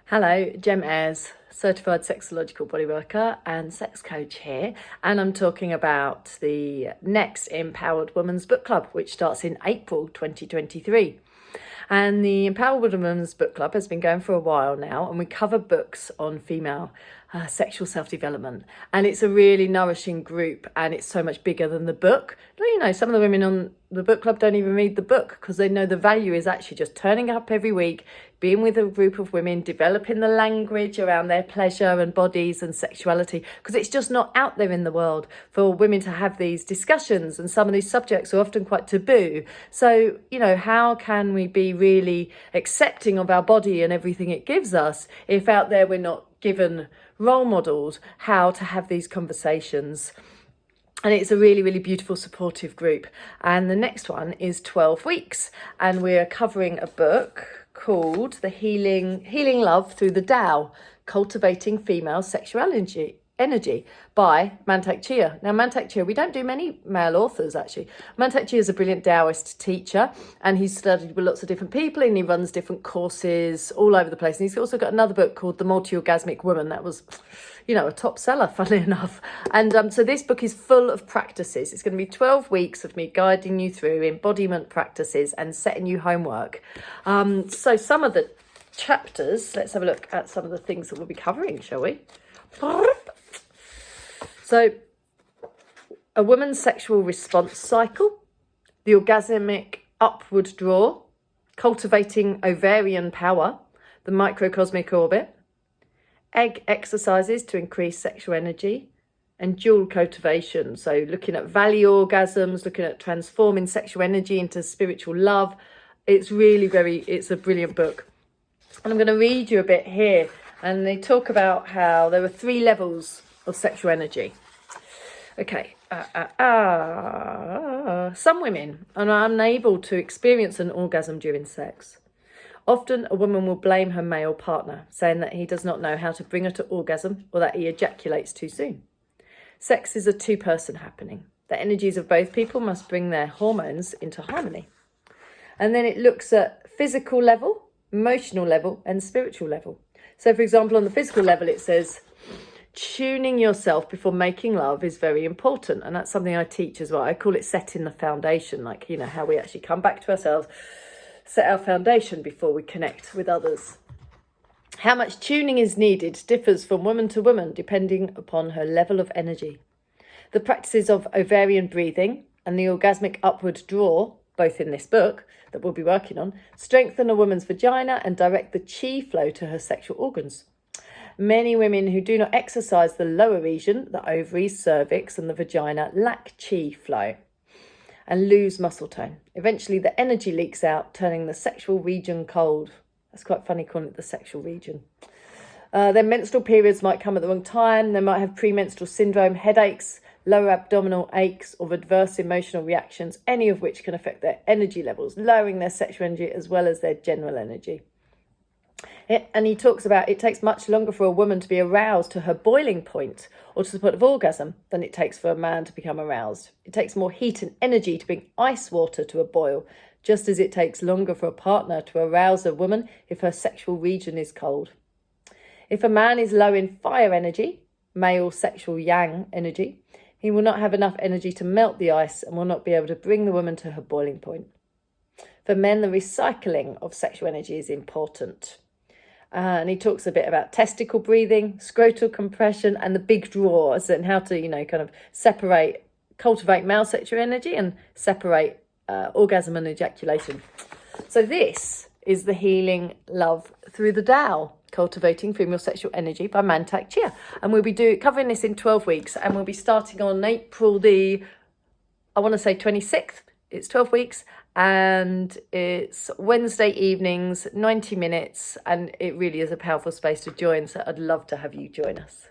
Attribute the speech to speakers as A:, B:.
A: Hello, Jem Ayres, certified sexological bodyworker and sex coach here, and I'm talking about the next Empowered Women's Book Club, which starts in April 2023. And the Empowered Women's Book Club has been going for a while now, and we cover books on female sexual self-development. And it's a really nourishing group, and it's so much bigger than the book. You know, some of the women on the book club don't even read the book because they know the value is actually just turning up every week, being with a group of women, developing the language around their pleasure and bodies and sexuality, because it's just not out there in the world for women to have these discussions, and some of these subjects are often quite taboo. So, you know, how can we be really accepting of our body and everything it gives us if out there we're not given role models how to have these conversations? And it's a really, really beautiful, supportive group. And the next one is 12 weeks. And we're covering a book called The Healing Love Through the Tao, Cultivating Female Sexuality Energy by Mantak Chia. Now, Mantak Chia, we don't do many male authors, actually. Mantak Chia is a brilliant Taoist teacher, and he's studied with lots of different people, and he runs different courses all over the place. And he's also got another book called The Multi-Orgasmic Woman. That was, you know, a top seller, funnily enough. And so this book is full of practices. It's going to be 12 weeks of me guiding you through embodiment practices and setting you homework. So some of the chapters, let's have a look at some of the things that we'll be covering, shall we? So, a woman's sexual response cycle, the orgasmic upward draw, cultivating ovarian power, the microcosmic orbit, egg exercises to increase sexual energy, and dual cultivation. So looking at valley orgasms, looking at transforming sexual energy into spiritual love. It's a brilliant book. And I'm going to read you a bit here. And they talk about how there are 3 levels of sexual energy. Okay. Some women are unable to experience an orgasm during sex. Often a woman will blame her male partner, saying that he does not know how to bring her to orgasm or that he ejaculates too soon. Sex is a 2-person happening. The energies of both people must bring their hormones into harmony. And then it looks at physical level, emotional level, and spiritual level. So, for example, on the physical level, it says, tuning yourself before making love is very important. And that's something I teach as well. I call it setting the foundation, like, you know, how we actually come back to ourselves, set our foundation before we connect with others. How much tuning is needed differs from woman to woman, depending upon her level of energy. The practices of ovarian breathing and the orgasmic upward draw, both in this book that we'll be working on, strengthen a woman's vagina and direct the chi flow to her sexual organs. Many women who do not exercise the lower region, the ovaries, cervix, and the vagina, lack chi flow and lose muscle tone. Eventually, the energy leaks out, turning the sexual region cold. That's quite funny calling it the sexual region. Their menstrual periods might come at the wrong time. They might have premenstrual syndrome, headaches, lower abdominal aches, or adverse emotional reactions, any of which can affect their energy levels, lowering their sexual energy as well as their general energy. And he talks about it takes much longer for a woman to be aroused to her boiling point or to the point of orgasm than it takes for a man to become aroused. It takes more heat and energy to bring ice water to a boil, just as it takes longer for a partner to arouse a woman if her sexual region is cold. If a man is low in fire energy, male sexual yang energy, he will not have enough energy to melt the ice and will not be able to bring the woman to her boiling point. For men, the recycling of sexual energy is important. And he talks a bit about testicle breathing, scrotal compression, and the big draws, and how to, you know, kind of cultivate male sexual energy and separate orgasm and ejaculation. So this is The Healing Love Through the Tao, Cultivating Female Sexual Energy by Mantak Chia. And we'll be covering this in 12 weeks, and we'll be starting on April 26th. It's 12 weeks, and it's Wednesday evenings, 90 minutes, and it really is a powerful space to join, so I'd love to have you join us.